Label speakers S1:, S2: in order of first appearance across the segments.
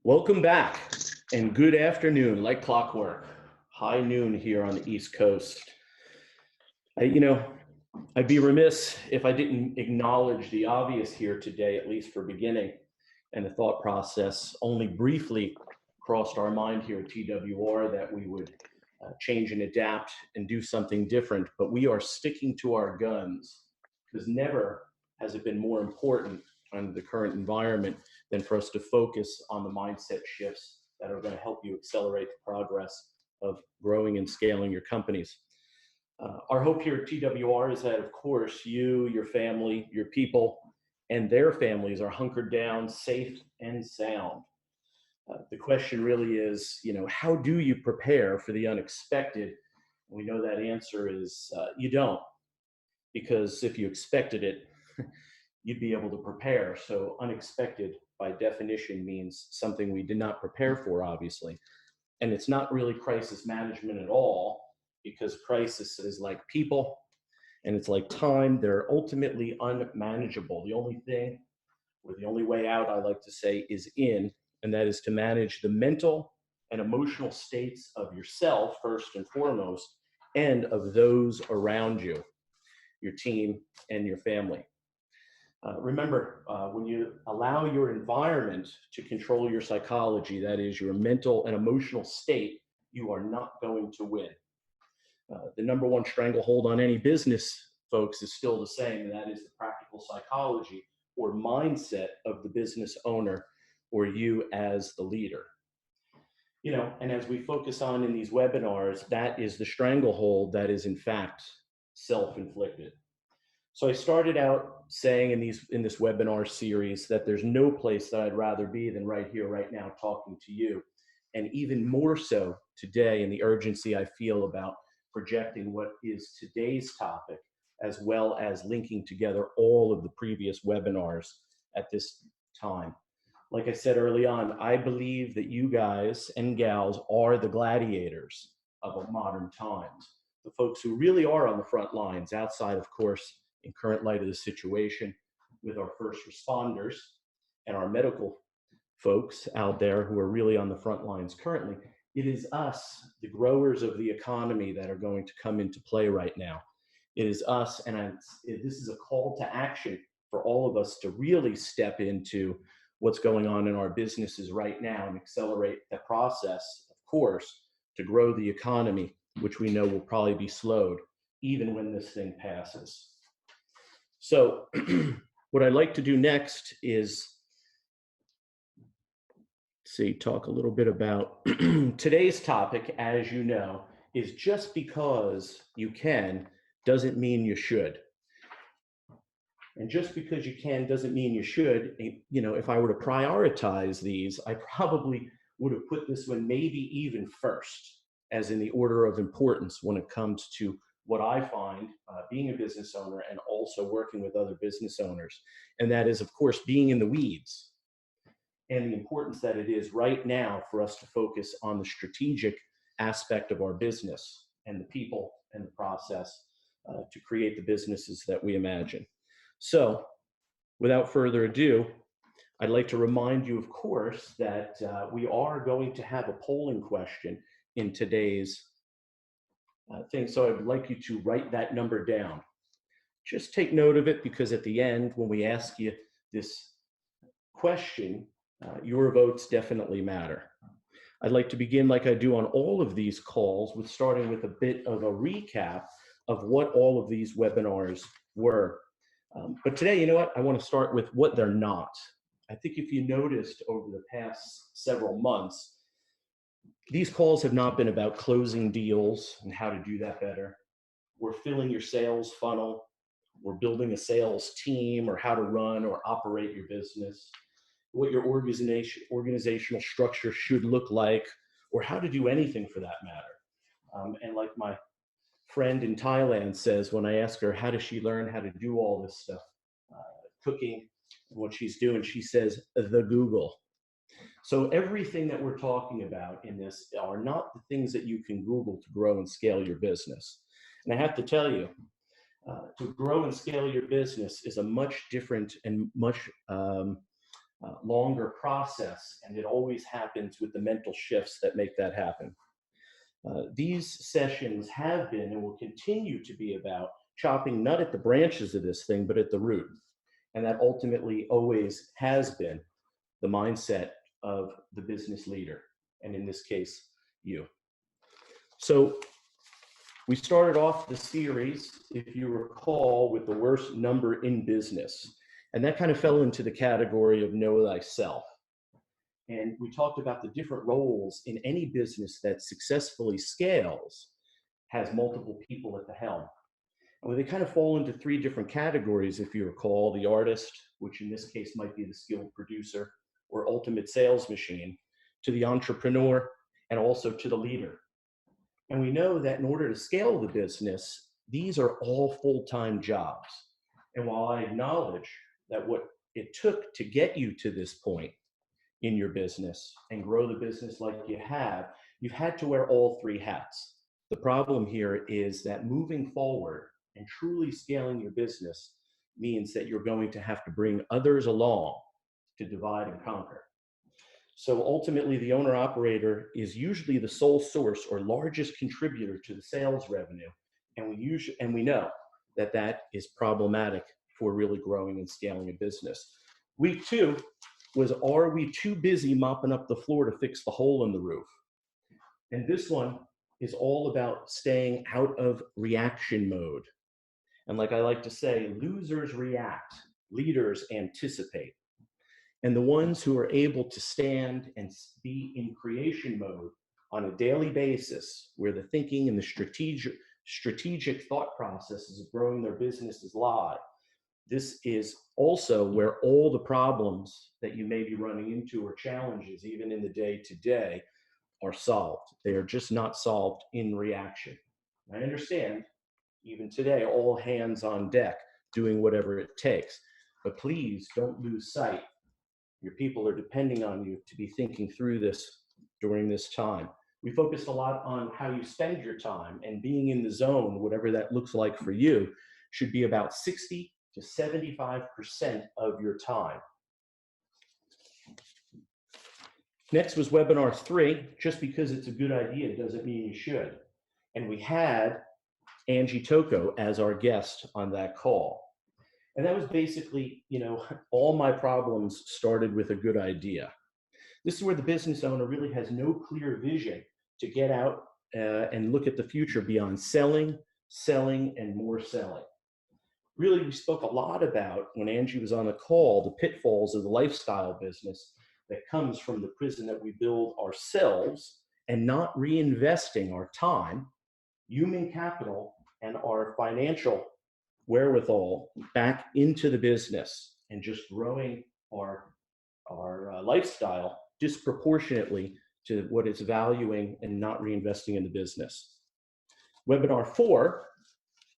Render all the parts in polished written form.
S1: Welcome back and good afternoon, like clockwork. High noon here on the East Coast. I, you know, I'd be remiss if I didn't acknowledge the obvious here today, at least for beginning, and the thought process only briefly crossed our mind here at TWR that we would change and adapt and do something different, but we are sticking to our guns because never has it been more important under the current environment than for us to focus on the mindset shifts that are going to help you accelerate the progress of growing and scaling your companies. Our hope here at TWR is that, of course, you, your family, your people, and their families are hunkered down, safe and sound. The question really is, how do you prepare for the unexpected? We know that answer is you don't, because if you expected it, you'd be able to prepare. So unexpected by definition means something we did not prepare for, obviously. And it's not really crisis management at all, because crisis is like people and it's like time. They're ultimately unmanageable. The only thing, or the only way out, I like to say, is in, and that is to manage the mental and emotional states of yourself, first and foremost, and of those around you, your team and your family. Remember, when you allow your environment to control your psychology, that is your mental and emotional state, you are not going to win. The number one stranglehold on any business, folks, is still the same, and that is the practical psychology or mindset of the business owner or you as the leader. And as we focus on in these webinars, that is the stranglehold that is in fact self-inflicted. So I started out saying in this webinar series that there's no place that I'd rather be than right here, right now, talking to you. And even more so today in the urgency I feel about projecting what is today's topic, as well as linking together all of the previous webinars at this time. Like I said early on, I believe that you guys and gals are the gladiators of modern times, the folks who really are on the front lines, outside, of course, in current light of the situation, with our first responders and our medical folks out there who are really on the front lines currently. It is us, the growers of the economy, that are going to come into play right now. It is us, and this is a call to action for all of us to really step into what's going on in our businesses right now and accelerate the process, of course, to grow the economy, which we know will probably be slowed even when this thing passes. So what I'd like to do next is talk a little bit about today's topic. As you know, is just because you can doesn't mean you should. And just because you can doesn't mean you should. If I were to prioritize these, I probably would have put this one maybe even first, as in the order of importance when it comes to what I find being a business owner and also working with other business owners. And that is, of course, being in the weeds, and the importance that it is right now for us to focus on the strategic aspect of our business and the people and the process to create the businesses that we imagine. So without further ado, I'd like to remind you, of course, that we are going to have a polling question in today's thing. So I'd like you to write that number down. Just take note of it, because at the end, when we ask you this question, your votes definitely matter. I'd like to begin, like I do on all of these calls, with starting with a bit of a recap of what all of these webinars were. But today, you know what? I want to start with what they're not. I think if you noticed over the past several months, these calls have not been about closing deals and how to do that better. We're filling your sales funnel. We're building a sales team, or how to run or operate your business, what your organizational structure should look like, or how to do anything for that matter. And like my friend in Thailand says, when I ask her how does she learn how to do all this stuff, cooking, and what she's doing, she says, the Google. So everything that we're talking about in this are not the things that you can Google to grow and scale your business. And I have to tell you, to grow and scale your business is a much different and much longer process, and it always happens with the mental shifts that make that happen. These sessions have been and will continue to be about chopping not at the branches of this thing, but at the root. And that ultimately always has been the mindset of the business leader, and in this case, you. So we started off the series, if you recall, with the worst number in business. And that kind of fell into the category of know thyself. And we talked about the different roles in any business that successfully scales, has multiple people at the helm. And they kind of fall into three different categories, if you recall: the artist, which in this case might be the skilled producer or ultimate sales machine, to the entrepreneur, and also to the leader. And we know that in order to scale the business, these are all full-time jobs. And while I acknowledge that what it took to get you to this point in your business and grow the business like you have, you've had to wear all three hats. The problem here is that moving forward and truly scaling your business means that you're going to have to bring others along to divide and conquer. So ultimately, the owner operator is usually the sole source or largest contributor to the sales revenue. And we know that that is problematic for really growing and scaling a business. Week 2 was, are we too busy mopping up the floor to fix the hole in the roof? And this one is all about staying out of reaction mode. And like I like to say, losers react, leaders anticipate. And the ones who are able to stand and be in creation mode on a daily basis, where the thinking and the strategic thought processes of growing their businesses lie, this is also where all the problems that you may be running into or challenges, even in the day-to-day, are solved. They are just not solved in reaction. I understand, even today, all hands on deck, doing whatever it takes. But please don't lose sight. Your people are depending on you to be thinking through this during this time. We focused a lot on how you spend your time, and being in the zone, whatever that looks like for you, should be about 60 to 75% of your time. Next was webinar 3. Just because it's a good idea doesn't mean you should. And we had Angie Toko as our guest on that call. And that was basically, all my problems started with a good idea. This is where the business owner really has no clear vision to get out and look at the future beyond selling, and more selling. Really, we spoke a lot about, when Angie was on the call, the pitfalls of the lifestyle business that comes from the prison that we build ourselves and not reinvesting our time, human capital, and our financial wherewithal back into the business and just growing our lifestyle disproportionately to what it's valuing and not reinvesting in the business. Webinar 4,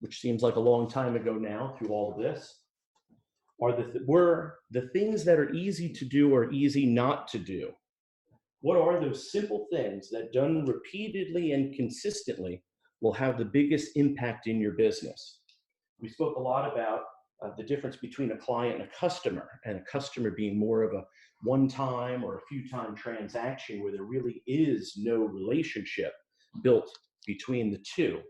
S1: which seems like a long time ago now through all of this, were the things that are easy to do or easy not to do. What are those simple things that, done repeatedly and consistently, will have the biggest impact in your business? We spoke a lot about the difference between a client and a customer being more of a one-time or a few-time transaction where there really is no relationship built between the two.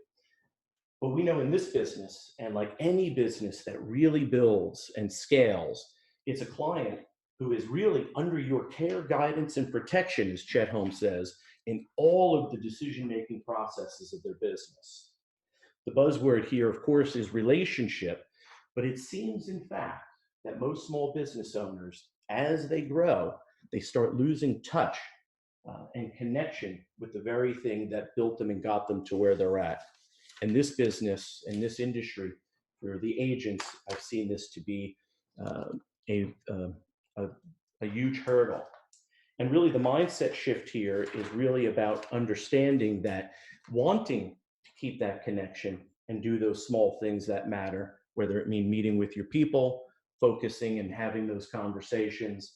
S1: But we know in this business, and like any business that really builds and scales, it's a client who is really under your care, guidance, and protection, as Chet Holmes says, in all of the decision-making processes of their business. The buzzword here, of course, is relationship, but it seems, in fact, that most small business owners, as they grow, they start losing touch and connection with the very thing that built them and got them to where they're at. And this business and this industry, for the agents, I've seen this to be a huge hurdle. And really, the mindset shift here is really about understanding that wanting to keep that connection and do those small things that matter, whether it mean meeting with your people, focusing and having those conversations,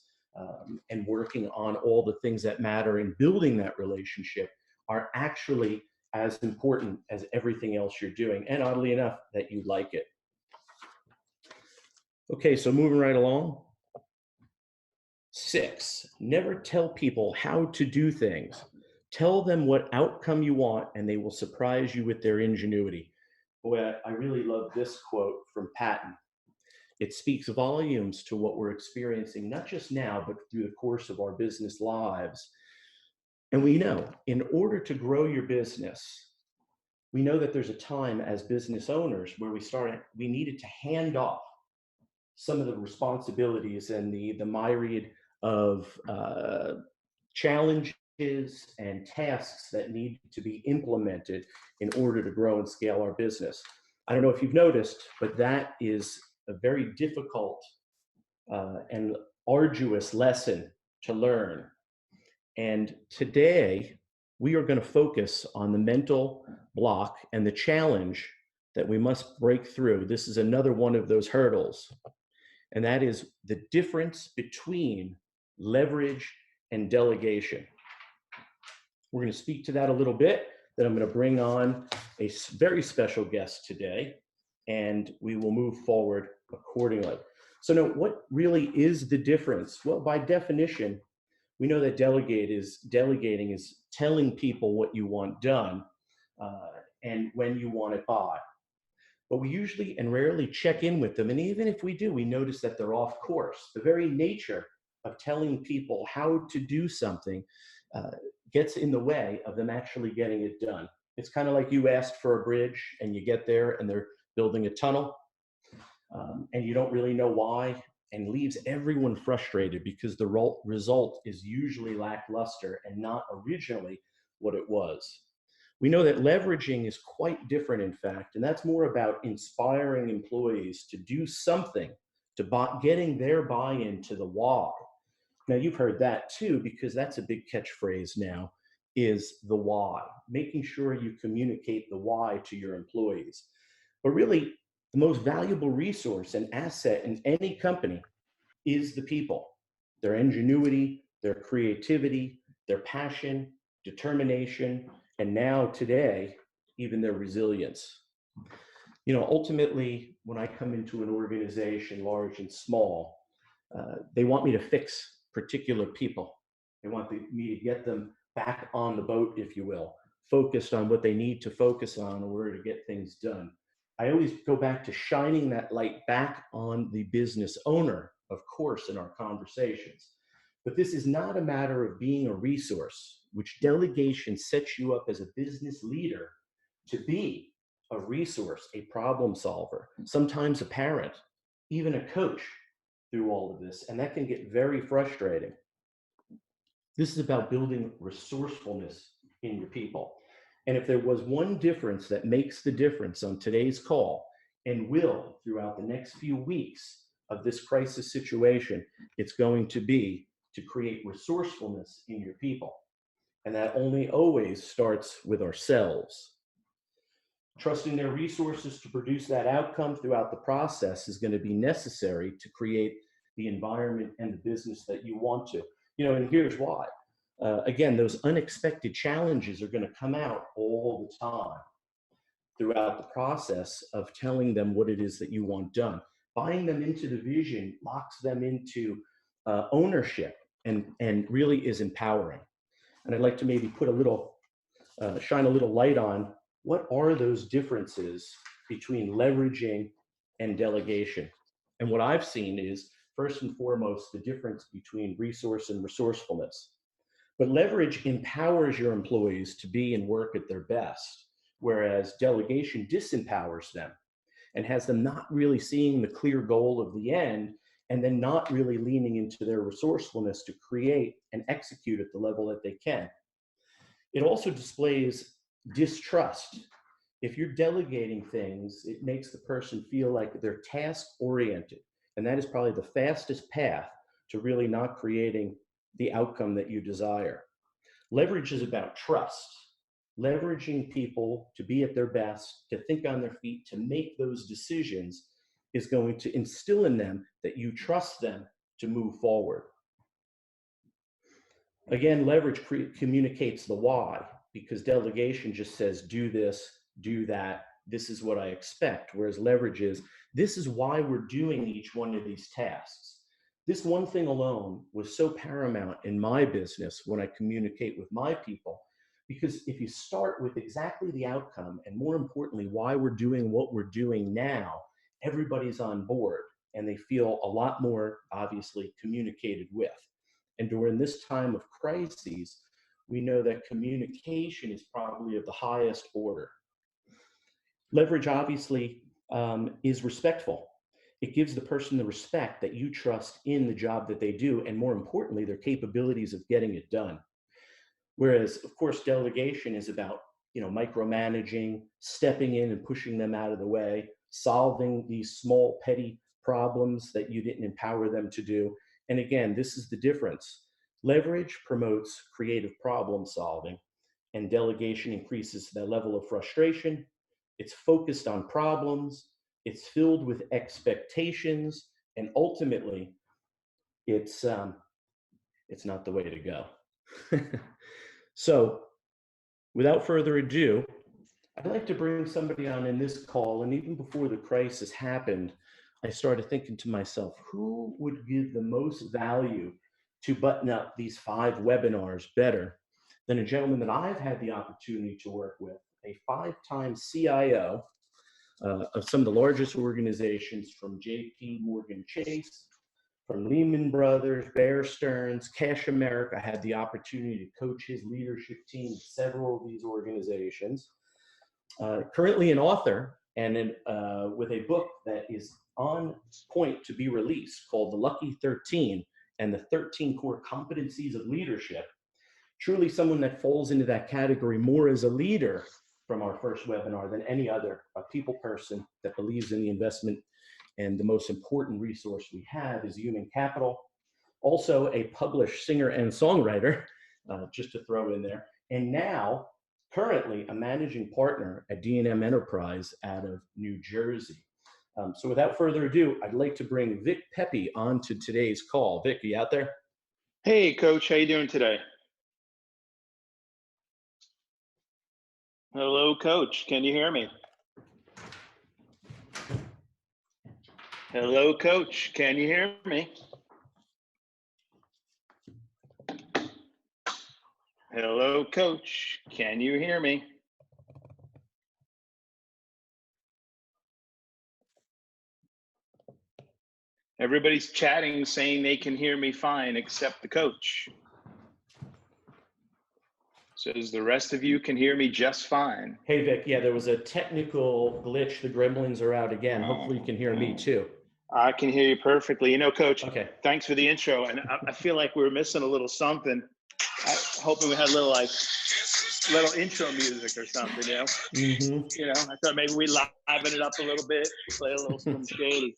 S1: and working on all the things that matter and building that relationship, are actually as important as everything else you're doing, and oddly enough, that you like it. Okay, so moving right along. 6, never tell people how to do things. Tell them what outcome you want, and they will surprise you with their ingenuity. Boy, I really love this quote from Patton. It speaks volumes to what we're experiencing, not just now, but through the course of our business lives. And we know in order to grow your business, we know that there's a time as business owners where we needed to hand off some of the responsibilities and the myriad of challenges and tasks that need to be implemented in order to grow and scale our business. I don't know if you've noticed, but that is a very difficult and arduous lesson to learn. And today, we are going to focus on the mental block and the challenge that we must break through. This is another one of those hurdles, and that is the difference between leverage and delegation. We're going to speak to that a little bit. Then I'm going to bring on a very special guest today, and we will move forward accordingly. So now, what really is the difference? Well, by definition, we know that delegating is telling people what you want done and when you want it by. But we usually and rarely check in with them. And even if we do, we notice that they're off course. The very nature of telling people how to do something gets in the way of them actually getting it done. It's kind of like you asked for a bridge and you get there and they're building a tunnel and you don't really know why, and leaves everyone frustrated because the result is usually lackluster and not originally what it was. We know that leveraging is quite different, in fact, and that's more about inspiring employees to do something, to getting their buy-in to the why. Now, you've heard that too, because that's a big catchphrase now, is the why, making sure you communicate the why to your employees. But really, the most valuable resource and asset in any company is the people, their ingenuity, their creativity, their passion, determination, and now today, even their resilience. You know, ultimately, when I come into an organization, large and small, they want me to fix particular people. They want me to get them back on the boat, if you will, focused on what they need to focus on in order to get things done. I always go back to shining that light back on the business owner, of course, in our conversations. But this is not a matter of being a resource, which delegation sets you up as a business leader to be a resource, a problem solver, sometimes a parent, even a coach through all of this. And that can get very frustrating. This is about building resourcefulness in your people. And if there was one difference that makes the difference on today's call and will throughout the next few weeks of this crisis situation, it's going to be to create resourcefulness in your people. And that only always starts with ourselves. Trusting their resources to produce that outcome throughout the process is going to be necessary to create the environment and the business that you want to. You know, and here's why. Again, those unexpected challenges are going to come out all the time throughout the process of telling them what it is that you want done. Buying them into the vision locks them into ownership and really is empowering. And I'd like to maybe put a little, shine a little light on what are those differences between leveraging and delegation. And what I've seen is, first and foremost, the difference between resource and resourcefulness. But leverage empowers your employees to be and work at their best, whereas delegation disempowers them and has them not really seeing the clear goal of the end and then not really leaning into their resourcefulness to create and execute at the level that they can. It also displays distrust. If you're delegating things, it makes the person feel like they're task oriented. And that is probably the fastest path to really not creating the outcome that you desire. Leverage is about trust, leveraging people to be at their best, to think on their feet, to make those decisions is going to instill in them that you trust them to move forward. Again, leverage communicates the why, because delegation just says, do this, do that, this is what I expect. Whereas leverage is, this is why we're doing each one of these tasks. This one thing alone was so paramount in my business when I communicate with my people, because if you start with exactly the outcome and more importantly, why we're doing what we're doing now, everybody's on board and they feel a lot more obviously communicated with. And during this time of crises, we know that communication is probably of the highest order. Leverage obviously is respectful. It gives the person the respect that you trust in the job that they do, and more importantly, their capabilities of getting it done. Whereas, of course, delegation is about, micromanaging, stepping in and pushing them out of the way, solving these small petty problems that you didn't empower them to do. And again, this is the difference. Leverage promotes creative problem solving, and delegation increases the level of frustration. It's focused on problems, it's filled with expectations, and ultimately, it's not the way to go. So, without further ado, I'd like to bring somebody on in this call. And even before the crisis happened, I started thinking to myself, who would give the most value to button up these 5 webinars better than a gentleman that I've had the opportunity to work with, a 5-time CIO of some of the largest organizations, from JP Morgan Chase, from Lehman Brothers, Bear Stearns, Cash America. I had the opportunity to coach his leadership team at several of these organizations. Currently an author and with a book that is on point to be released called The Lucky 13 and the 13 Core Competencies of Leadership. Truly someone that falls into that category more as a leader from our first webinar than any other, a people person that believes in the investment. And the most important resource we have is human capital. Also a published singer and songwriter, just to throw in there. And now, currently a managing partner at D&M Enterprise out of New Jersey. So without further ado, I'd like to bring Vic Pepe onto today's call. Vic, are you out there?
S2: Hey, Coach. How you doing today? Hello, Coach. Can you hear me? Hello, Coach. Can you hear me? Hello, Coach. Can you hear me? Everybody's chatting, saying they can hear me fine, except the coach. Says the rest of you can hear me just fine.
S1: Hey, Vic. Yeah, there was a technical glitch. The gremlins are out again. Hopefully you can hear me too.
S2: I can hear you perfectly. Coach,
S1: okay.
S2: Thanks for the intro. And I feel like we were missing a little something. Hoping we had a little intro music or something,
S1: Mm-hmm.
S2: I thought maybe we liven it up a little bit, play a little Slim Shady.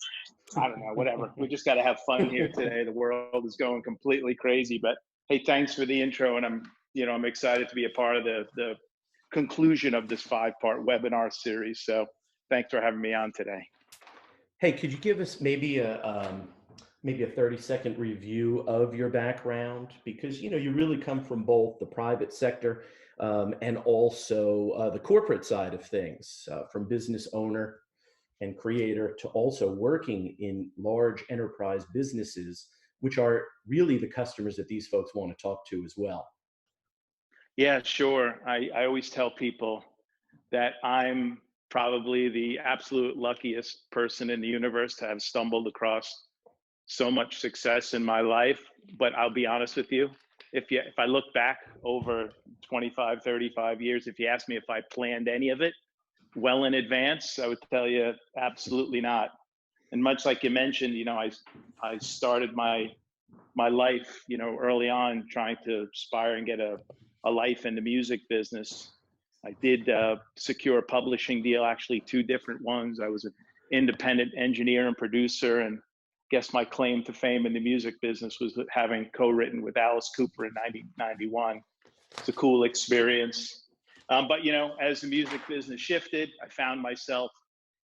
S2: I don't know, whatever. We just got to have fun here today. The world is going completely crazy. But hey, thanks for the intro, and I'm excited to be a part of the conclusion of this 5-part webinar series. So thanks for having me on today.
S1: Hey, could you give us maybe a 30-second review of your background? Because, you really come from both the private sector and also the corporate side of things, from business owner and creator to also working in large enterprise businesses, which are really the customers that these folks want to talk to as well.
S2: Yeah, sure. I always tell people that I'm probably the absolute luckiest person in the universe to have stumbled across so much success in my life. But I'll be honest with you, if I look back over 25, 35 years, if you ask me if I planned any of it well in advance, I would tell you absolutely not. And much like you mentioned, I started my life, early on, trying to aspire and get a life in the music business. I did secure a publishing deal, actually 2 different ones. I was an independent engineer and producer, and guess my claim to fame in the music business was having co-written with Alice Cooper in 1991. It's a cool experience. But, as the music business shifted, I found myself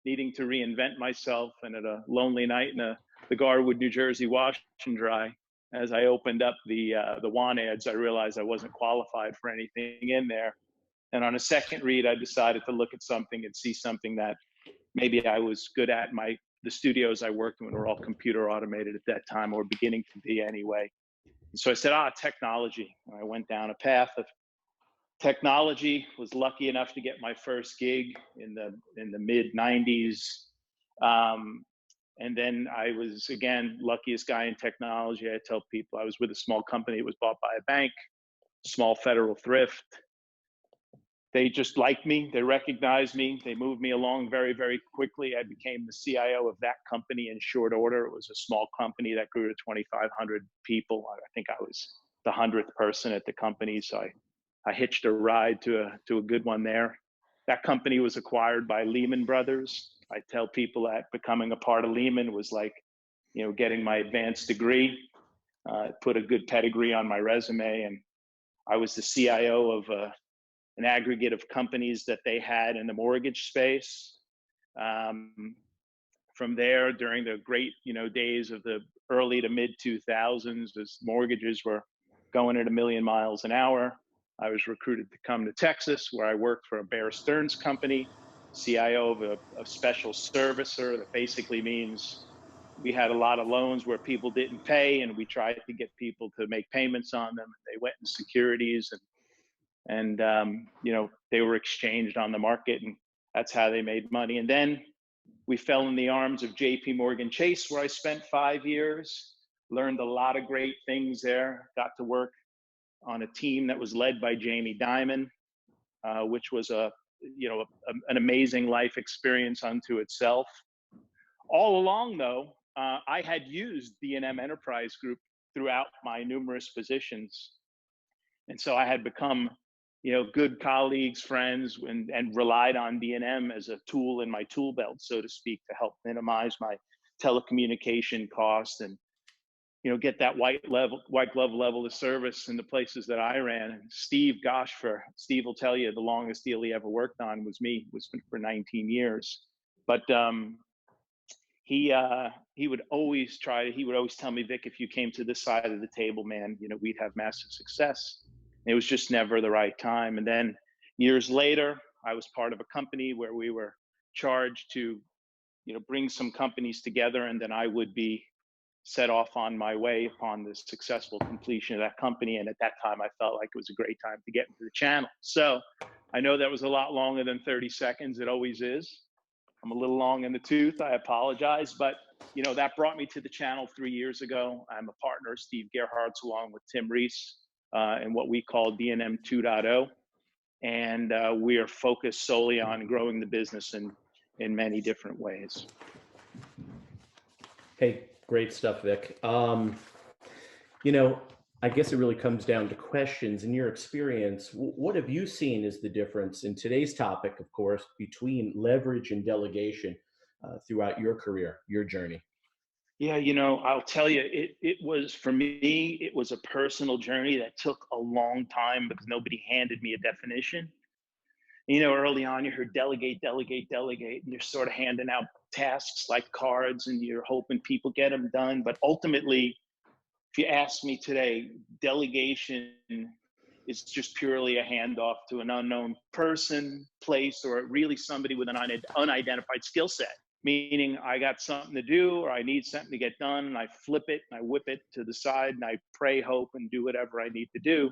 S2: needing to reinvent myself. And at a lonely night in the Garwood, New Jersey wash and dry, as I opened up the want ads, I realized I wasn't qualified for anything in there. And on a second read, I decided to look at something and see something that maybe I was good at, the studios I worked in were all computer automated at that time, or beginning to be anyway. And so I said, technology. And I went down a path of technology, was lucky enough to get my first gig in the mid 90s. And then I was, again, luckiest guy in technology. I tell people I was with a small company. It was bought by a bank, small federal thrift. They just liked me. They recognized me. They moved me along very, very quickly. I became the CIO of that company in short order. It was a small company that grew to 2,500 people. I think I was the 100th person at the company. So I hitched a ride to a good one there. That company was acquired by Lehman Brothers. I tell people that becoming a part of Lehman was like, getting my advanced degree. Put a good pedigree on my resume, and I was the CIO of an aggregate of companies that they had in the mortgage space. From there, during the great, days of the early to mid 2000s, as mortgages were going at 1,000,000 miles an hour, I was recruited to come to Texas, where I worked for a Bear Stearns company, CIO of a special servicer. That basically means we had a lot of loans where people didn't pay, and we tried to get people to make payments on them. They went in securities, and they were exchanged on the market, and that's how they made money. And then we fell in the arms of JP Morgan Chase, where I spent 5 years, learned a lot of great things there, got to work on a team that was led by Jamie Dimon, which was an amazing life experience unto itself. All along, though, I had used D&M Enterprise Group throughout my numerous positions. And so I had become, good colleagues, friends, and relied on D&M as a tool in my tool belt, so to speak, to help minimize my telecommunication costs and, get that white glove level of service in the places that I ran. And Steve will tell you the longest deal he ever worked on was for 19 years. But he would always tell me, Vic, if you came to this side of the table, man, we'd have massive success. It was just never the right time. And then years later, I was part of a company where we were charged to, bring some companies together, and then I would be set off on my way upon the successful completion of that company. And at that time, I felt like it was a great time to get into the channel. So I know that was a lot longer than 30 seconds. It always is. I'm a little long in the tooth. I apologize. But, that brought me to the channel 3 years ago. I'm a partner of Steve Gerhardt's, along with Tim Reese, in what we call D&M 2.0. And we are focused solely on growing the business in many different ways.
S1: Hey, great stuff, Vic. I guess it really comes down to questions. In your experience, what have you seen as the difference in today's topic, of course, between leverage and delegation throughout your career, your journey?
S2: Yeah, I'll tell you, it was, for me, it was a personal journey that took a long time because nobody handed me a definition. Early on, you heard delegate, delegate, delegate, and you're sort of handing out tasks like cards, and you're hoping people get them done. But ultimately, if you ask me today, delegation is just purely a handoff to an unknown person, place, or really somebody with an unidentified skill set. Meaning I got something to do, or I need something to get done, and I flip it and I whip it to the side, and I pray, hope, and do whatever I need to do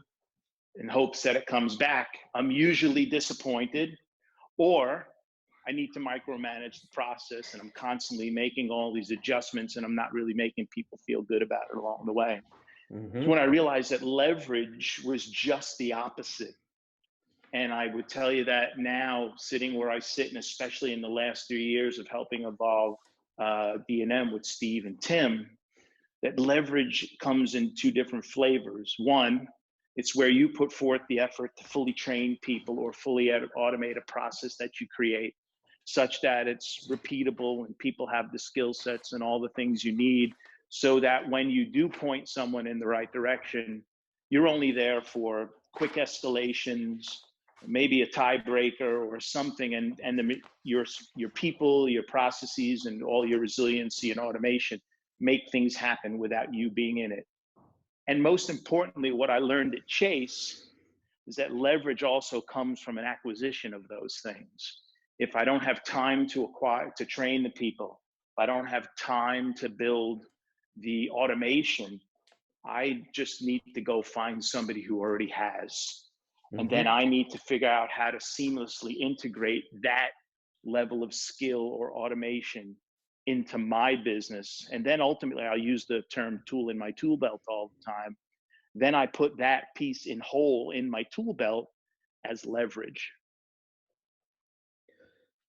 S2: in hopes that it comes back. I'm usually disappointed, or I need to micromanage the process, and I'm constantly making all these adjustments, and I'm not really making people feel good about it along the way.
S1: Mm-hmm.
S2: So when I realized that leverage was just the opposite. And I would tell you that now, sitting where I sit, and especially in the last 3 years of helping evolve D&M with Steve and Tim, that leverage comes in two different flavors. One, it's where you put forth the effort to fully train people or fully automate a process that you create, such that it's repeatable and people have the skill sets and all the things you need, so that when you do point someone in the right direction, you're only there for quick escalations, maybe a tiebreaker or something, and your people, your processes, and all your resiliency and automation make things happen without you being in it. And most importantly, what I learned at Chase is that leverage also comes from an acquisition of those things. If I don't have time to train the people, I don't have time to build the automation, I just need to go find somebody who already has. And then
S1: Mm-hmm.
S2: I need to figure out how to seamlessly integrate that level of skill or automation into my business. And then ultimately, I'll use the term tool in my tool belt all the time. Then I put that piece in whole in my tool belt as leverage.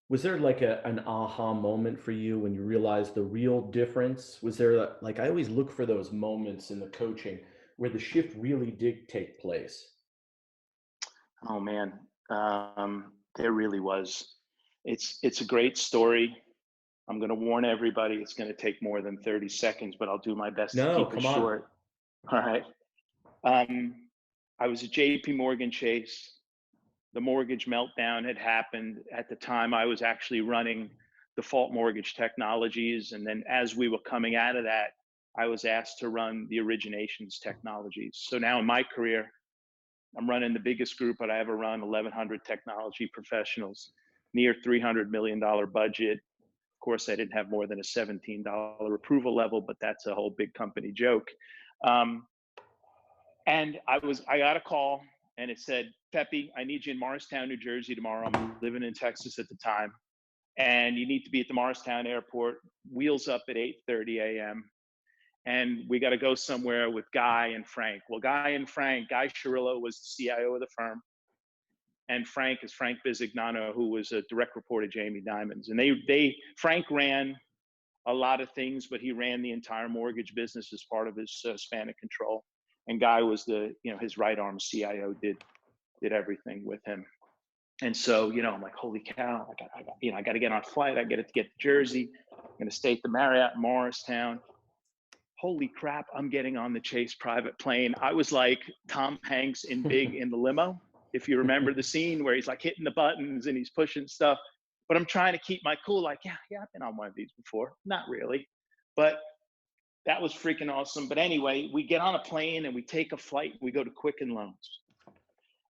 S1: Was there like an aha moment for you when you realized the real difference? Was there like, I always look for those moments in the coaching where the shift really did take place?
S2: Oh man, there really was. It's a great story. I'm going to warn everybody, it's going to take more than 30 seconds, but I'll do my best to
S1: No,
S2: keep it
S1: come on.
S2: short. All right. Um, I was at JP Morgan Chase. The mortgage meltdown had happened. At the time, I was actually running default mortgage technologies. And then as we were coming out of that, I was asked to run the originations technologies. So now in my career, I'm running the biggest group that I ever run, 1,100 technology professionals, near $300 million budget. Of course, I didn't have more than a $17 approval level, but that's a whole big company joke. Um, and I got a call and it said, Pepe, I need you in Morristown, New Jersey tomorrow. I'm living in Texas at the time. And you need to be at the Morristown airport, wheels up at 8:30 a.m. And we got to go somewhere with Guy and Frank. Well, Guy Chirillo was the CIO of the firm. And Frank is Frank Bisignano, who was a direct report of Jamie Dimons. And Frank ran a lot of things, but he ran the entire mortgage business as part of his span of control. And Guy was his right arm CIO, did everything with him. And so, I'm like, holy cow, I got to get on a flight. I got to get to Jersey. I'm going to stay at the Marriott in Morristown. Holy crap, I'm getting on the Chase private plane. I was like Tom Hanks in Big in the limo. If you remember the scene where he's like hitting the buttons and he's pushing stuff, but I'm trying to keep my cool. Like, yeah, I've been on one of these before. Not really, but that was freaking awesome. But anyway, we get on a plane and we take a flight. We go to Quicken Loans.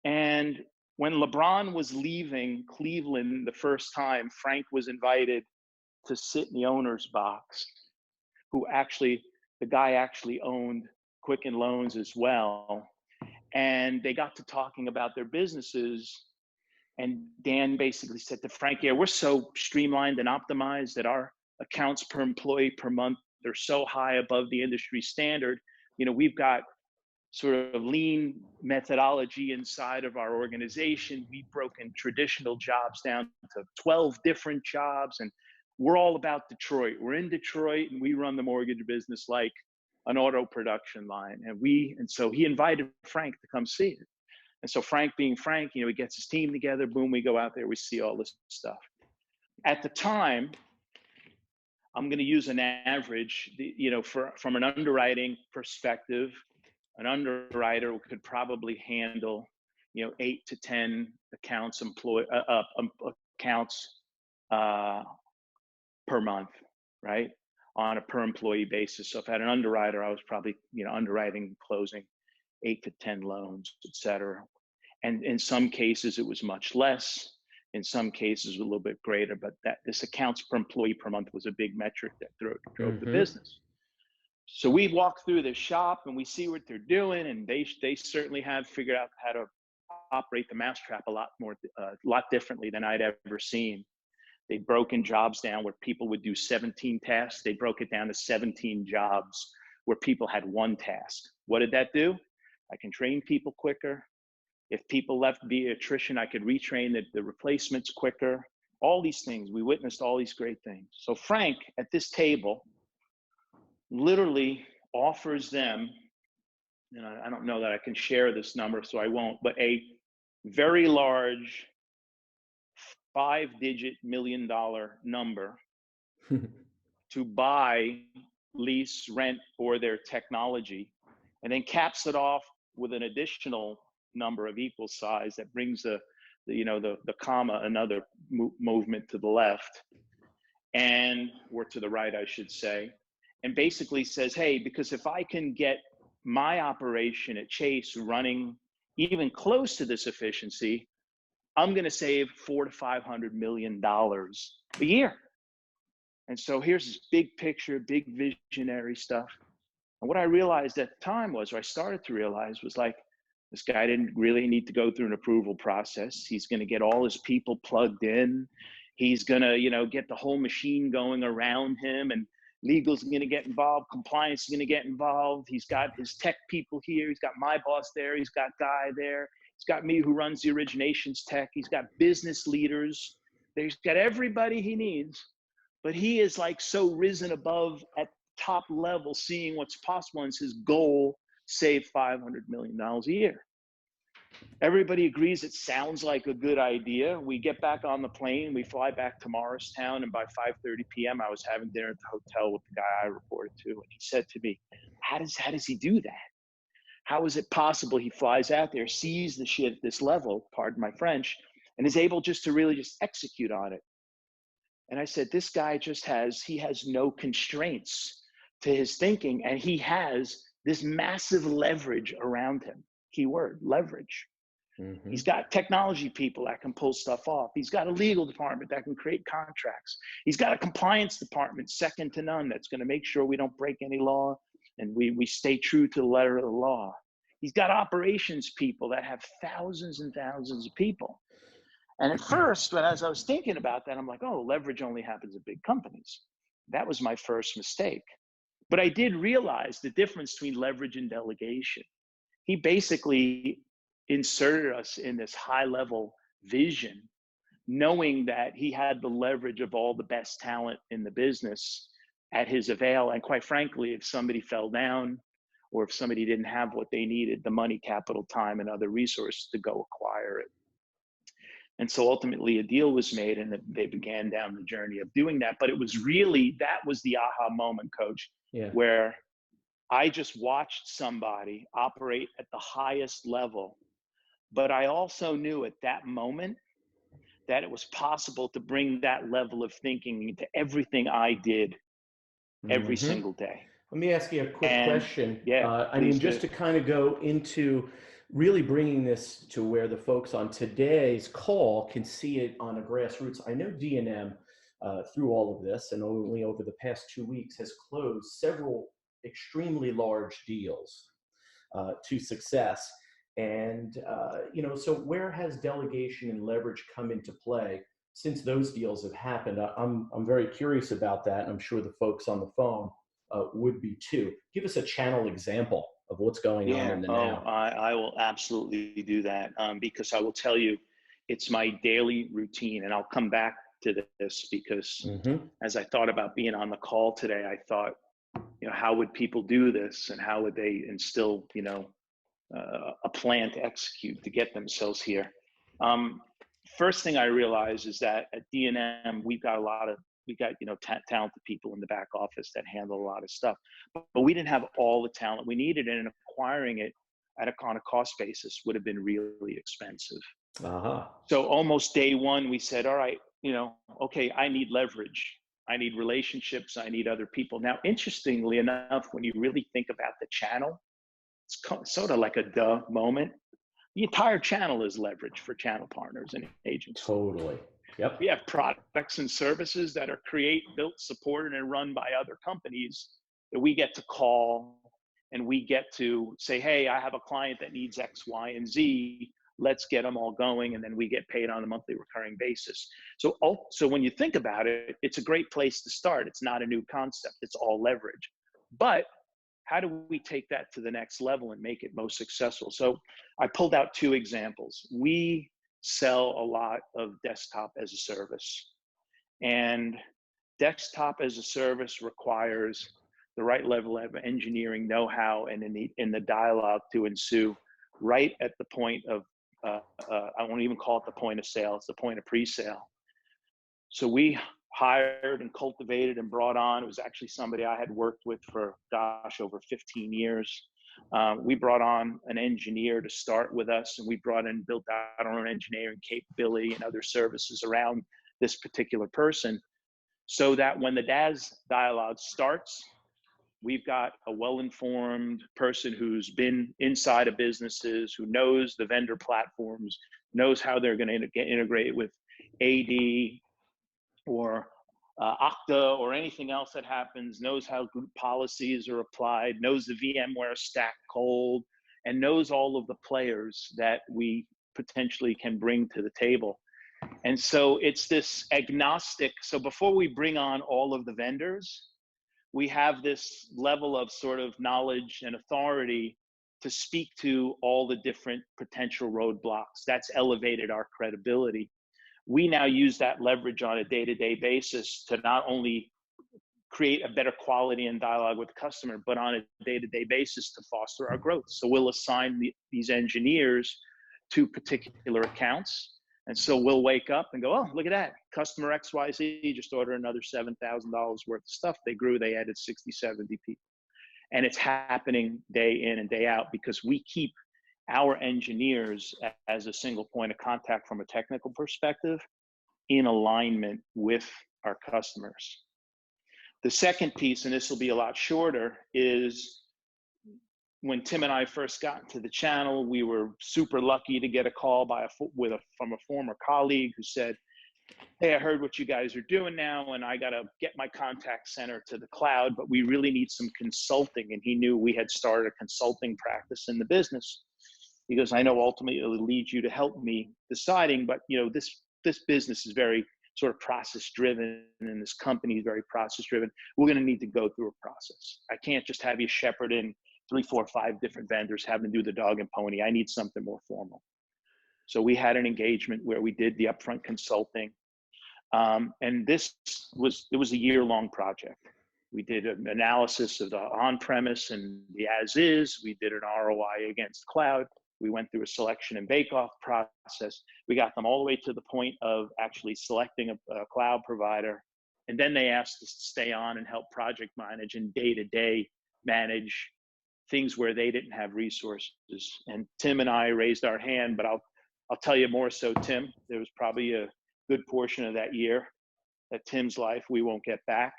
S2: And when LeBron was leaving Cleveland the first time, Frank was invited to sit in the owner's box, the guy actually owned Quicken Loans as well. And they got to talking about their businesses. And Dan basically said to Frank, yeah, we're so streamlined and optimized that our accounts per employee per month, they're so high above the industry standard. We've got sort of lean methodology inside of our organization. We've broken traditional jobs down to 12 different jobs. And we're all about Detroit. We're in Detroit and we run the mortgage business like an auto production line. And so he invited Frank to come see it. And so Frank being Frank, he gets his team together, boom, we go out there, we see all this stuff. At the time, I'm going to use an average, from an underwriting perspective, an underwriter could probably handle, 8 to 10 accounts per month, right? On a per employee basis. So if I had an underwriter, I was probably, underwriting, closing 8 to 10 loans, et cetera. And in some cases, it was much less. In some cases, a little bit greater, but this accounts per employee per month was a big metric that drove the business. So we walk through the shop and we see what they're doing, and they certainly have figured out how to operate the mousetrap a lot differently than I'd ever seen. They'd broken jobs down where people would do 17 tasks. They broke it down to 17 jobs where people had one task. What did that do? I can train people quicker. If people left via attrition, I could retrain the replacements quicker. All these things, we witnessed all these great things. So Frank at this table literally offers them, and I don't know that I can share this number, so I won't, but a very large 5-digit $1 million number to buy, lease, rent, or their technology, and then caps it off with an additional number of equal size that brings the comma another movement to the left, or to the right, I should say, and basically says, hey, because if I can get my operation at Chase running even close to this efficiency, I'm going to save $400 to $500 million a year. And so here's this big picture, big visionary stuff. And what I realized at the time was, or I started to realize, was like, this guy didn't really need to go through an approval process. He's going to get all his people plugged in. He's going to, get the whole machine going around him, and legal's going to get involved. Compliance is going to get involved. He's got his tech people here. He's got my boss there. He's got Guy there. He's got me who runs the originations tech. He's got business leaders. He's got everybody he needs. But he is like so risen above at top level, seeing what's possible, and his goal, save $500 million a year. Everybody agrees it sounds like a good idea. We get back on the plane, we fly back to Morristown, and by 5:30 p.m. I was having dinner at the hotel with the guy I reported to, and he said to me, how does he do that? How is it possible he flies out there, sees the shit at this level, pardon my French, and is able just to really just execute on it? And I said, this guy he has no constraints to his thinking, and he has this massive leverage around him. Keyword, leverage. Mm-hmm. He's got technology people that can pull stuff off. He's got a legal department that can create contracts. He's got a compliance department second to none that's going to make sure we don't break any law and we stay true to the letter of the law. He's got operations people that have thousands and thousands of people. And at first, as I was thinking about that, I'm like, oh, leverage only happens at big companies. That was my first mistake. But I did realize the difference between leverage and delegation. He basically inserted us in this high-level vision, knowing that he had the leverage of all the best talent in the business at his avail. And quite frankly, if somebody fell down or if somebody didn't have what they needed, the money, capital, time, and other resources to go acquire it. And so ultimately a deal was made, and they began down the journey of doing that. But it was really, that was the aha moment, Coach, where I just watched somebody operate at the highest level. But I also knew at that moment that it was possible to bring that level of thinking into everything I did every single day.
S1: Let me ask you a quick question.
S2: Yeah,
S1: just to kind of go into really bringing this to where the folks on today's call can see it on a grassroots. I know D&M through all of this, and only over the past 2 weeks, has closed several extremely large deals to success. And, so where has delegation and leverage come into play since those deals have happened? I'm very curious about that. And I'm sure the folks on the phone would be too. Give us a channel example of what's going on in the now.
S2: I will absolutely do that because I will tell you, it's my daily routine. And I'll come back to this because as I thought about being on the call today, I thought, how would people do this, and how would they instill, a plan to execute to get themselves here? First thing I realized is that at D&M, we've got talented people in the back office that handle a lot of stuff, but we didn't have all the talent we needed, and acquiring it on a cost basis would have been really expensive. So almost day one, we said, all right, okay, I need leverage. I need relationships. I need other people. Now, interestingly enough, when you really think about the channel, it's sort of like a duh moment. The entire channel is leverage for channel partners and agents.
S1: Totally. Yep.
S2: We have products and services that are built, supported, and run by other companies that we get to call, and we get to say, hey, I have a client that needs X, Y, and Z. Let's get them all going, and then we get paid on a monthly recurring basis. So when you think about it, it's a great place to start. It's not a new concept. It's all leverage. But how do we take that to the next level and make it most successful? So I pulled out 2 examples. We sell a lot of desktop as a service, and desktop as a service requires the right level of engineering know-how and in the dialogue to ensue right at the point of I won't even call it the point of sale, it's the point of pre-sale. So we hired and cultivated and brought on, it was actually somebody I had worked with for, over 15 years. We brought on an engineer to start with us, and we built out our own engineering capability and other services around this particular person, so that when the DAS dialogue starts, we've got a well-informed person who's been inside of businesses, who knows the vendor platforms, knows how they're going to integrate with AD or Okta or anything else that happens, knows how group policies are applied, knows the VMware stack cold, and knows all of the players that we potentially can bring to the table. And so it's this agnostic. So before we bring on all of the vendors, we have this level of sort of knowledge and authority to speak to all the different potential roadblocks. That's elevated our credibility. We now use that leverage on a day-to-day basis to not only create a better quality and dialogue with the customer, but on a day-to-day basis to foster our growth. So we'll assign these engineers to particular accounts. And so we'll wake up and go, oh, look at that. Customer XYZ just ordered another $7,000 worth of stuff. They grew, they added 60, 70 people. And it's happening day in and day out because we keep our engineers as a single point of contact from a technical perspective in alignment with our customers. The second piece, and this will be a lot shorter, is when Tim and I first got into the channel, we were super lucky to get a call from a former colleague who said, hey, I heard what you guys are doing now, and I got to get my contact center to the cloud, but we really need some consulting. And he knew we had started a consulting practice in the business. He goes, I know ultimately it'll lead you to help me deciding, but this business is very sort of process driven, and this company is very process driven. We're going to need to go through a process. I can't just have you shepherd in 3, 4, 5 different vendors, have them do the dog and pony. I need something more formal. So we had an engagement where we did the upfront consulting. And it was a year-long project. We did an analysis of the on-premise and the as-is. We did an ROI against cloud. We went through a selection and bake-off process. We got them all the way to the point of actually selecting a cloud provider. And then they asked us to stay on and help project manage and day-to-day manage things where they didn't have resources. And Tim and I raised our hand, but I'll tell you more so, Tim. There was probably a good portion of that year that Tim's life we won't get back.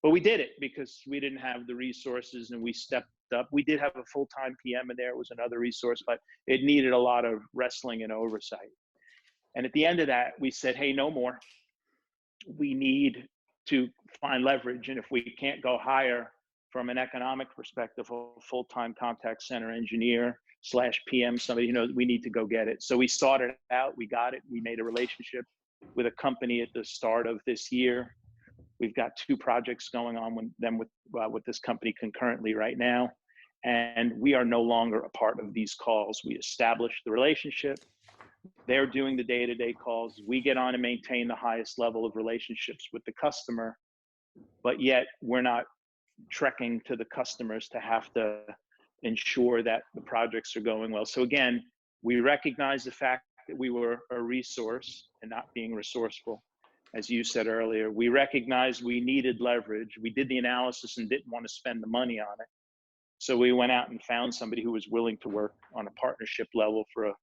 S2: But we did it because we didn't have the resources and we stepped up. We did have a full-time PM in there. It was another resource, but it needed a lot of wrestling and oversight. And at the end of that, we said, hey, no more. We need to find leverage. And if we can't go higher from an economic perspective, a full-time contact center engineer / PM, somebody, we need to go get it. So we sought it out. We got it. We made a relationship with a company at the start of this year. We've got 2 projects going on with this company concurrently right now. And we are no longer a part of these calls. We established the relationship. They're doing the day-to-day calls. We get on and maintain the highest level of relationships with the customer, but yet we're not trekking to the customers to have to ensure that the projects are going well. So again, we recognize the fact that we were a resource and not being resourceful. As you said earlier, we recognized we needed leverage. We did the analysis and didn't want to spend the money on it. So we went out and found somebody who was willing to work on a partnership level for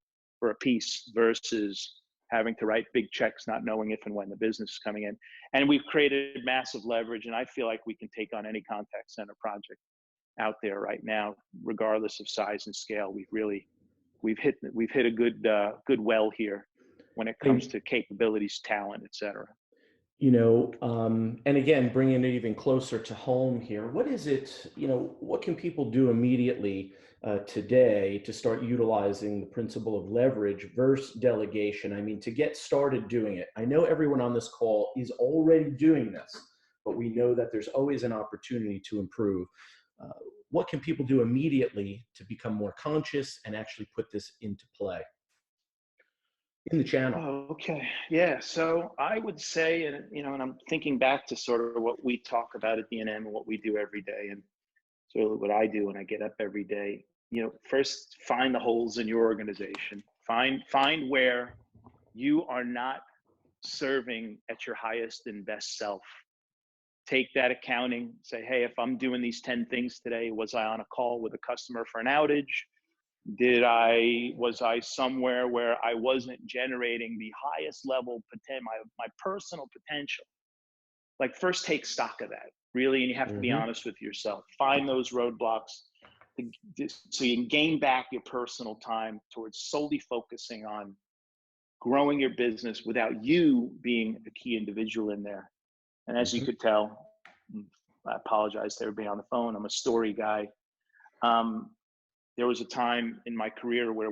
S2: a piece versus having to write big checks, not knowing if and when the business is coming in. And we've created massive leverage. And I feel like we can take on any contact center project out there right now, regardless of size and scale. We've hit a good well here when it comes to capabilities, talent, et cetera.
S1: And again, bringing it even closer to home here, what is it, what can people do immediately today to start utilizing the principle of leverage versus delegation? I mean, to get started doing it. I know everyone on this call is already doing this, but we know that there's always an opportunity to improve. What can people do immediately to become more conscious and actually put this into play in the channel?
S2: Oh, okay. Yeah. So I would say, and I'm thinking back to sort of what we talk about at D&M and what we do every day, and sort of what I do when I get up every day. First find the holes in your organization. Find where you are not serving at your highest and best self. Take that accounting, say, hey, if I'm doing these 10 things today, was I on a call with a customer for an outage? Was I somewhere where I wasn't generating the highest level my personal potential? Like, first take stock of that, really, and you have to be honest with yourself. Find those roadblocks so you can gain back your personal time towards solely focusing on growing your business without you being a key individual in there. And as you
S1: Mhm.
S2: could tell, I apologize to everybody on the phone. I'm a story guy. Um, there was a time in my career where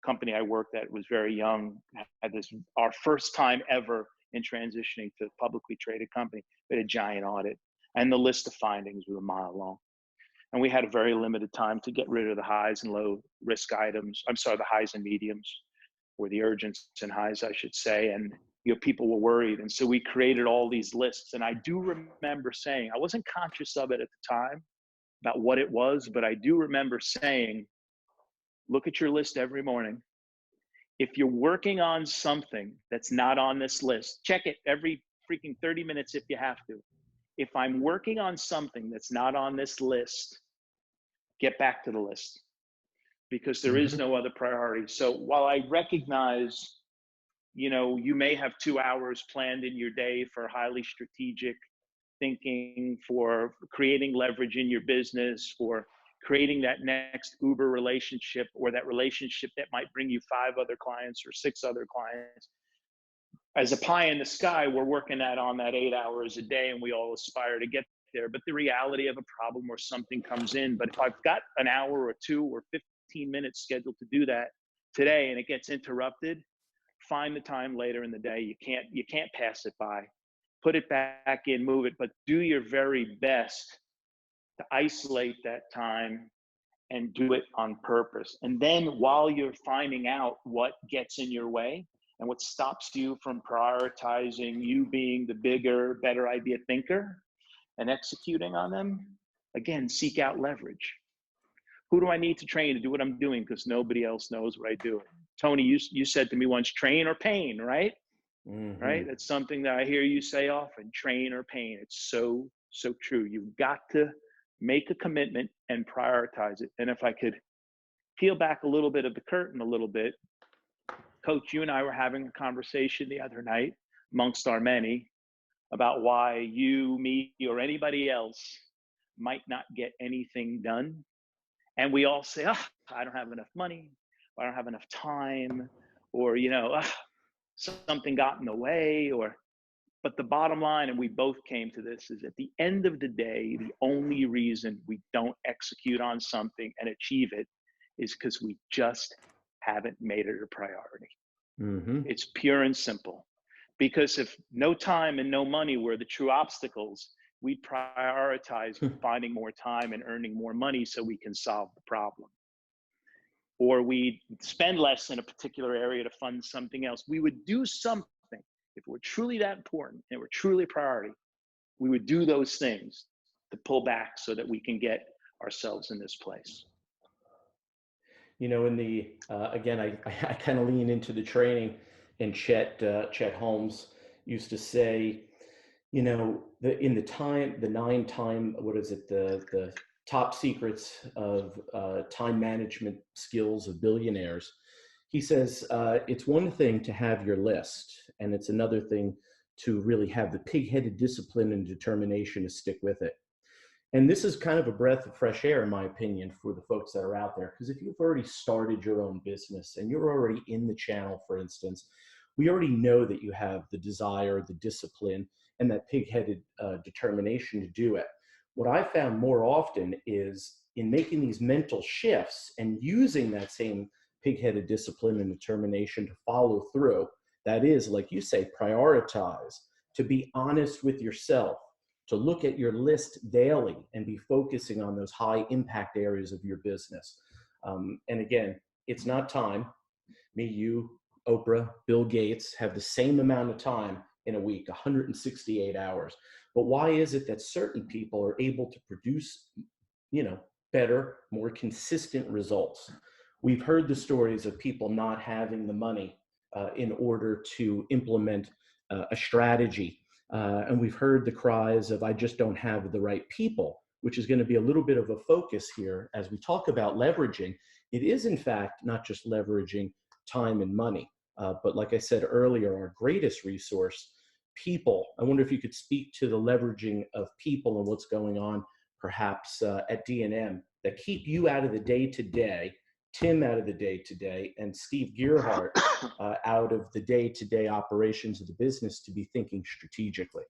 S2: company I worked at was very young, had this, our first time ever in transitioning to a publicly traded company. We had a giant audit, and the list of findings was a mile long. And we had a very limited time to get rid of the highs and low risk items. I'm sorry, the highs and mediums, or the urgents and highs, I should say. And people were worried. And so we created all these lists. And I do remember saying, I wasn't conscious of it at the time about what it was, but I do remember saying, look at your list every morning. If you're working on something that's not on this list, check it every freaking 30 minutes if you have to. If I'm working on something that's not on this list, get back to the list, because there is
S1: Mhm.
S2: no other priority. So while I recognize, you may have 2 hours planned in your day for highly strategic thinking, for creating leverage in your business, for creating that next Uber relationship, or that relationship that might bring you 5 other clients or 6 other clients. As a pie in the sky, we're working on that 8 hours a day, and we all aspire to get there. But the reality of a problem or something comes in. But if I've got an hour or 2 or 15 minutes scheduled to do that today and it gets interrupted, find the time later in the day. You can't pass it by. Put it back in, move it, but do your very best to isolate that time and do it on purpose. And then while you're finding out what gets in your way and what stops you from prioritizing you being the bigger, better idea thinker and executing on them, again, seek out leverage. Who do I need to train to do what I'm doing? Because nobody else knows what I do. Tony, you said to me once, train or pain, right? Right?
S1: Mhm.
S2: That's something that I hear you say often, train or pain. It's so, so true. You've got to make a commitment and prioritize it. And if I could peel back a little bit of the curtain a little bit, Coach, you and I were having a conversation the other night, amongst our many, about why you, me, or anybody else might not get anything done. And we all say, oh, I don't have enough money, or I don't have enough time, or, something got in the way, but the bottom line, and we both came to this, is at the end of the day, the only reason we don't execute on something and achieve it is because we just haven't made it a priority.
S1: Mhm.
S2: It's pure and simple. Because if no time and no money were the true obstacles, we'd prioritize finding more time and earning more money so we can solve the problem. Or we spend less in a particular area to fund something else. We would do something. If it were truly that important and it were truly a priority, we would do those things to pull back so that we can get ourselves in this place.
S1: In the again, I kind of lean into the training, and Chet Holmes used to say, in the 9 time, what is it, the top secrets of time management skills of billionaires. He says it's one thing to have your list, and it's another thing to really have the pig-headed discipline and determination to stick with it. And this is kind of a breath of fresh air, in my opinion, for the folks that are out there. Because if you've already started your own business and you're already in the channel, for instance, we already know that you have the desire, the discipline, and that pig-headed determination to do it. What I found more often is in making these mental shifts and using that same pig-headed discipline and determination to follow through. That is, like you say, prioritize, to be honest with yourself, to look at your list daily and be focusing on those high impact areas of your business. And again, it's not time. Me, you, Oprah, Bill Gates have the same amount of time in a week, 168 hours. But why is it that certain people are able to produce, better, more consistent results? We've heard the stories of people not having the money in order to implement a strategy. And we've heard the cries of, I just don't have the right people, which is going to be a little bit of a focus here as we talk about leveraging. It is, in fact, not just leveraging time and money, but like I said earlier, our greatest resource, people. I wonder if you could speak to the leveraging of people and what's going on perhaps at D&M that keep you out of the day-to-day, Tim out of the day-to-day, and Steve Gearhart out of the day-to-day operations of the business to be thinking strategically.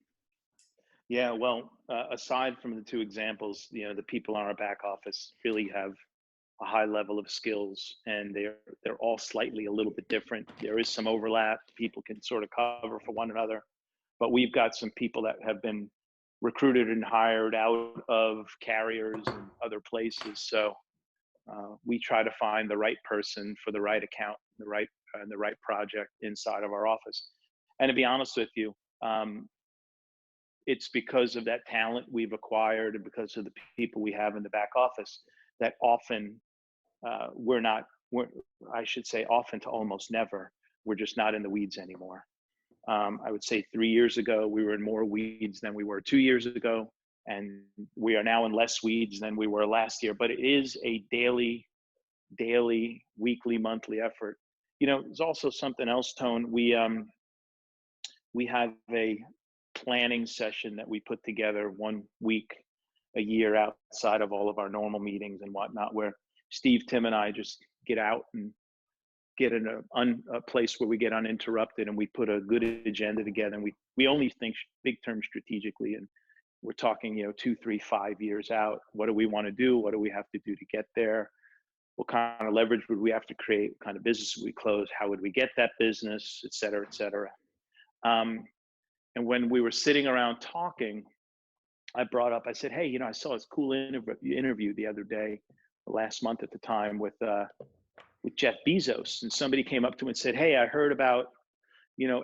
S2: Yeah, well, aside from the two examples, the people on our back office really have a high level of skills, and they're all slightly a little bit different. There is some overlap. People can sort of cover for one another, but we've got some people that have been recruited and hired out of carriers and other places. So we try to find the right person for the right account, the right project inside of our office. And to be honest with you, it's because of that talent we've acquired and because of the people we have in the back office that often I should say often to almost never, we're just not in the weeds anymore. I would say 3 years ago, we were in more weeds than we were 2 years ago. And we are now in less weeds than we were last year, but it is a daily, weekly, monthly effort. There's also something else, Tone. We have a planning session that we put together 1 week a year outside of all of our normal meetings and whatnot, where Steve, Tim, and I just get out and get in a place where we get uninterrupted, and we put a good agenda together. And we only think big term strategically, and we're talking 2, 3, 5 years out. What do we want to do? What do we have to do to get there? What kind of leverage would we have to create? What kind of business would we close? How would we get that business, et cetera, et cetera. And when we were sitting around talking, I brought up, I said, hey, I saw this cool interview the other day, last month at the time, with Jeff Bezos. And somebody came up to him and said, hey, I heard about,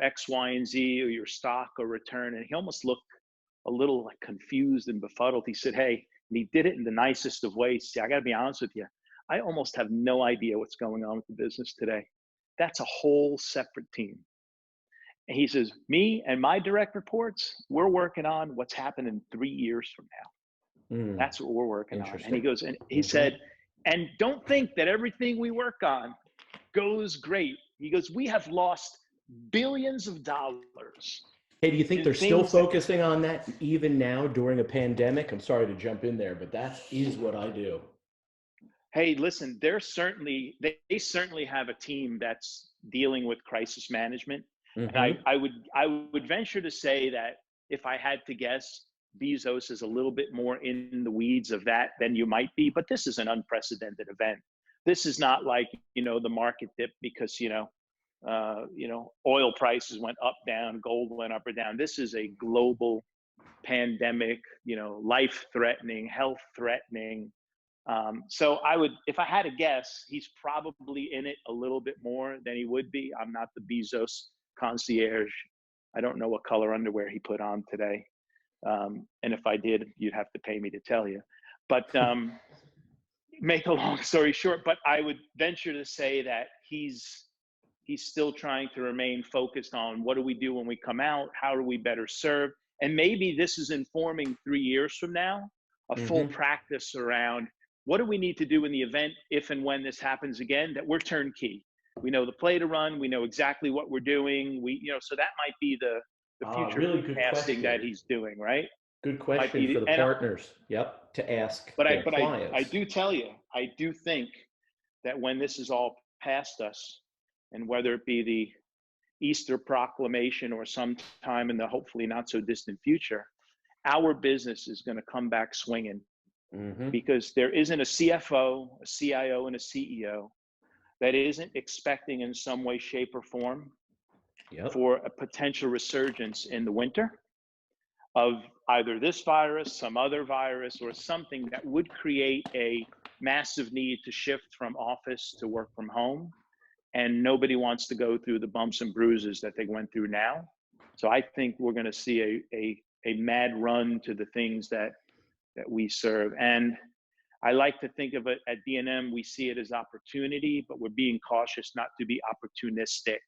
S2: X, Y, and Z, or your stock or return. And he almost looked a little like confused and befuddled. He said, hey, and he did it in the nicest of ways. See, I got to be honest with you. I almost have no idea what's going on with the business today. That's a whole separate team. And he says, me and my direct reports, we're working on what's happening 3 years from now. That's what we're working on. And he goes, and he said, and don't think that everything we work on goes great. He goes, we have lost billions of dollars.
S1: Hey, do you think they're still focusing on that even now during a pandemic? I'm sorry to jump in there, but that is what I do.
S2: Hey, listen, they certainly have a team that's dealing with crisis management. Mm-hmm. And I would venture to say that if I had to guess, Bezos is a little bit more in the weeds of that than you might be, but this is an unprecedented event. This is not like, the market dip because, oil prices went up, down, gold went up or down. This is a global pandemic, life-threatening, health-threatening. So if I had to guess, he's probably in it a little bit more than he would be. I'm not the Bezos concierge. I don't know what color underwear he put on today. And if I did, you'd have to pay me to tell you. But make a long story short, but I would venture to say that he's still trying to remain focused on what do we do when we come out? How do we better serve? And maybe this is informing 3 years from now, a full practice around what do we need to do in the event, if and when this happens again, that we're turnkey. We know the play to run. We know exactly what we're doing. So that might be the future
S1: really good
S2: casting that he's doing, right?
S1: Good question for the partners. Yep, to ask their clients.
S2: I do tell you, I do think that when this is all past us, and whether it be the Easter proclamation or sometime in the hopefully not so distant future, our business is going to come back swinging, because there isn't a CFO, a CIO, and a CEO that isn't expecting in some way, shape, or form for a potential resurgence in the winter of either this virus, some other virus, or something that would create a massive need to shift from office to work from home. And nobody wants to go through the bumps and bruises that they went through now. So I think we're going to see a mad run to the things that we serve. And I like to think of it at D&M, we see it as opportunity, but we're being cautious not to be opportunistic.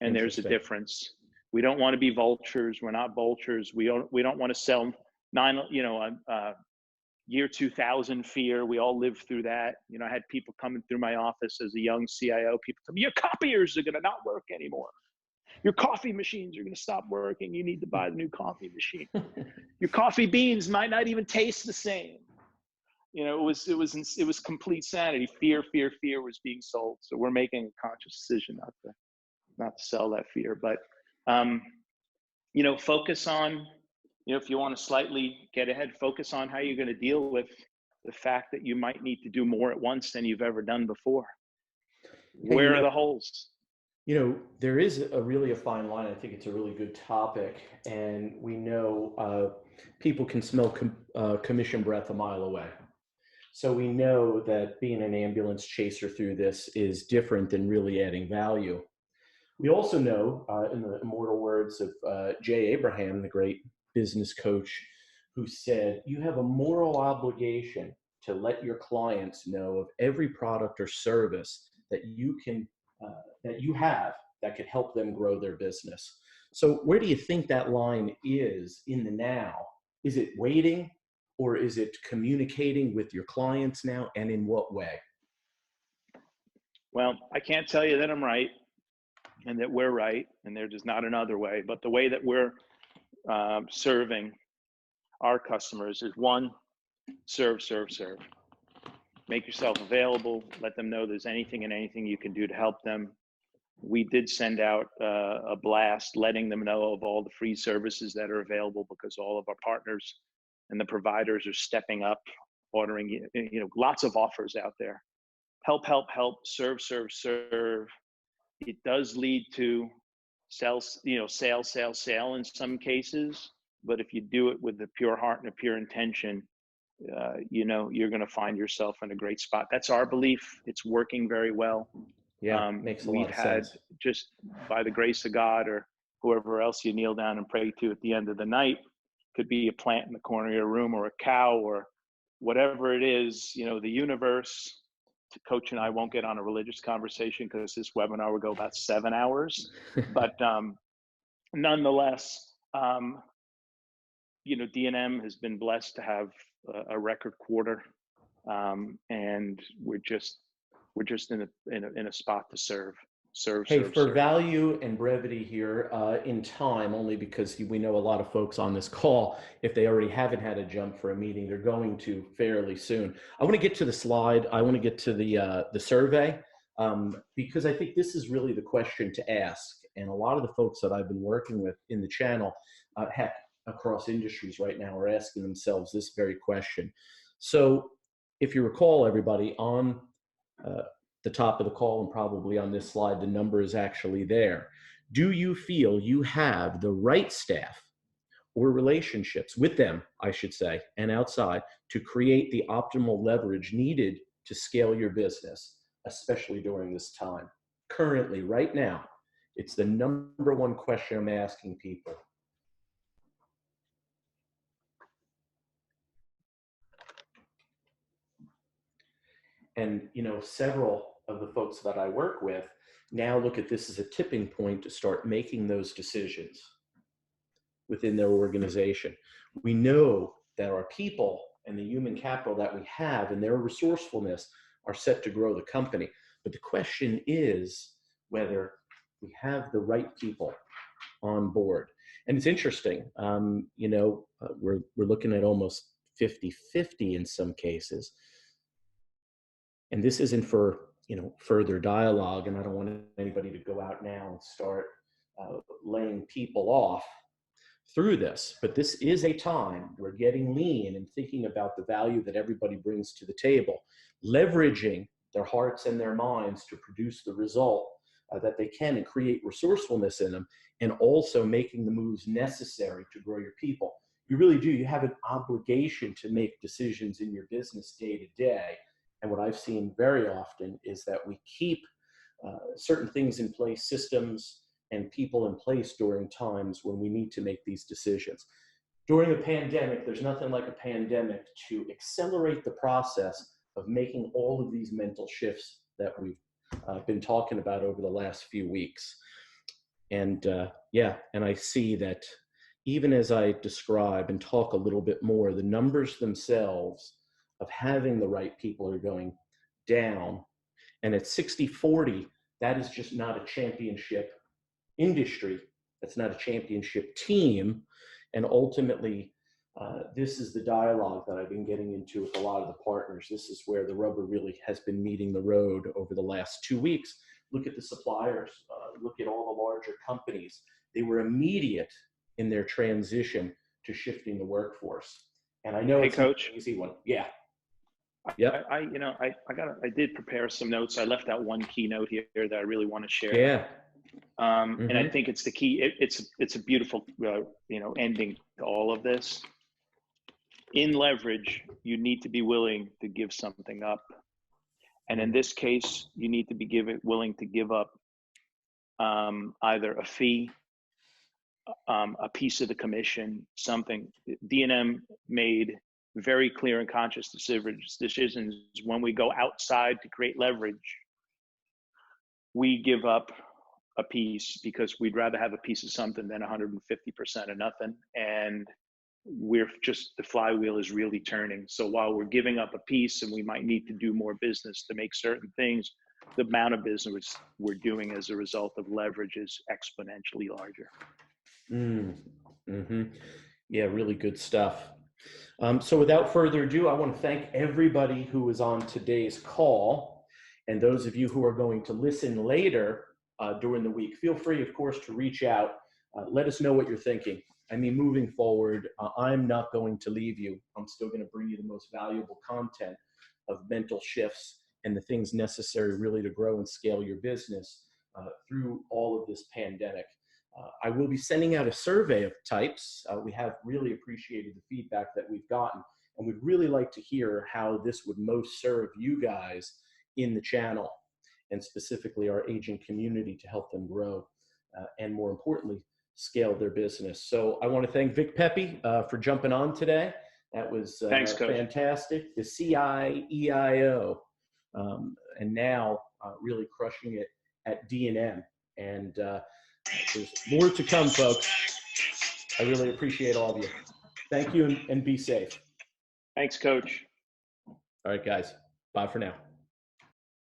S2: And there's a difference. We don't want to be vultures. We're not vultures. We don't want to sell year 2000 fear. We all lived through that. I had people coming through my office as a young CIO. People tell me, your copiers are going to not work anymore. Your coffee machines are going to stop working. You need to buy the new coffee machine. Your coffee beans might not even taste the same. It was complete sanity. Fear was being sold. So we're making a conscious decision not to sell that fear, but focus on if you want to slightly get ahead, focus on how you're going to deal with the fact that you might need to do more at once than you've ever done before.
S1: Hey,
S2: Where are the holes?
S1: there is really a fine line. I think it's a really good topic, and we know people can smell commission breath a mile away. So we know that being an ambulance chaser through this is different than really adding value. We also know, in the immortal words of Jay Abraham, the great business coach, who said, you have a moral obligation to let your clients know of every product or service that you have that could help them grow their business. So where do you think that line is in the now? Is it waiting, or is it communicating with your clients now, and in what way?
S2: Well, I can't tell you that I'm right and that we're right, and there is not another way. But the way that we're serving our customers is one, serve, serve, serve. Make yourself available. Let them know there's anything and anything you can do to help them. We did send out a blast letting them know of all the free services that are available, because all of our partners and the providers are stepping up, ordering, lots of offers out there. Help, help, help, serve, serve, serve. It does lead to sale in some cases, but if you do it with a pure heart and a pure intention, you're going to find yourself in a great spot. That's our belief. It's working very well.
S1: Yeah, makes a lot of sense.
S2: Just by the grace of God, or whoever else you kneel down and pray to at the end of the night, could be a plant in the corner of your room, or a cow, or whatever it is, the universe. Coach and I won't get on a religious conversation because this webinar will go about 7 hours. But nonetheless, D&M has been blessed to have a record quarter, and we're just in a spot to serve.
S1: Hey, for value and brevity here in time, only because we know a lot of folks on this call, if they already haven't had a jump for a meeting, they're going to fairly soon. I want to get to the slide. I want to get to the survey, because I think this is really the question to ask. And a lot of the folks that I've been working with in the channel, heck, across industries right now, are asking themselves this very question. So if you recall, everybody, on the top of the call and probably on this slide, the number is actually there. Do you feel you have the right staff or relationships with them, I should say, and outside, to create the optimal leverage needed to scale your business, especially during this time? Currently, right now, it's the number one question I'm asking people. And several of the folks that I work with now look at this as a tipping point to start making those decisions within their organization. We know that our people and the human capital that we have and their resourcefulness are set to grow the company. But the question is whether we have the right people on board. And it's interesting, we're looking at almost 50-50 in some cases. And this isn't for further dialogue, and I don't want anybody to go out now and start laying people off through this. But this is a time we're getting lean and thinking about the value that everybody brings to the table, leveraging their hearts and their minds to produce the result that they can and create resourcefulness in them, and also making the moves necessary to grow your people. You really do. You have an obligation to make decisions in your business day to day. And what I've seen very often is that we keep certain things in place, systems and people in place during times when we need to make these decisions. During a pandemic, there's nothing like a pandemic to accelerate the process of making all of these mental shifts that we've been talking about over the last few weeks. And and I see that even as I describe and talk a little bit more, the numbers themselves of having the right people are going down. And at 60-40, that is just not a championship industry. That's not a championship team. And ultimately, this is the dialogue that I've been getting into with a lot of the partners. This is where the rubber really has been meeting the road over the last 2 weeks. Look at the suppliers. Look at all the larger companies. They were immediate in their transition to shifting the workforce. And I know
S2: Hey,
S1: it's not
S2: Coach.
S1: an easy one. Yeah. Yep.
S2: I did prepare some notes. I left out one keynote here that I really want to share.
S1: Yeah.
S2: And I think it's the key. It's a beautiful, ending to all of this. In leverage, you need to be willing to give something up. And in this case, you need to be willing to give up either a fee, a piece of the commission, something. D&M made very clear and conscious decisions. When we go outside to create leverage, we give up a piece because we'd rather have a piece of something than 150% of nothing. And the flywheel is really turning. So while we're giving up a piece and we might need to do more business to make certain things, the amount of business we're doing as a result of leverage is exponentially larger.
S1: Yeah, really good stuff. So without further ado, I want to thank everybody who was on today's call. And those of you who are going to listen later during the week, feel free, of course, to reach out. Let us know what you're thinking. I mean, moving forward, I'm not going to leave you. I'm still going to bring you the most valuable content of mental shifts and the things necessary really to grow and scale your business through all of this pandemic. I will be sending out a survey of types. We have really appreciated the feedback that we've gotten, and we'd really like to hear how this would most serve you guys in the channel, and specifically our agent community, to help them grow and, more importantly, scale their business. So I want to thank Vic Pepe for jumping on today. That was
S2: Thanks, Coach.
S1: Fantastic. The CIEIO, and now really crushing it at D&M. And there's more to come, folks. I really appreciate all of you. Thank you, and be safe.
S2: Thanks, Coach.
S1: All right, guys. Bye for now.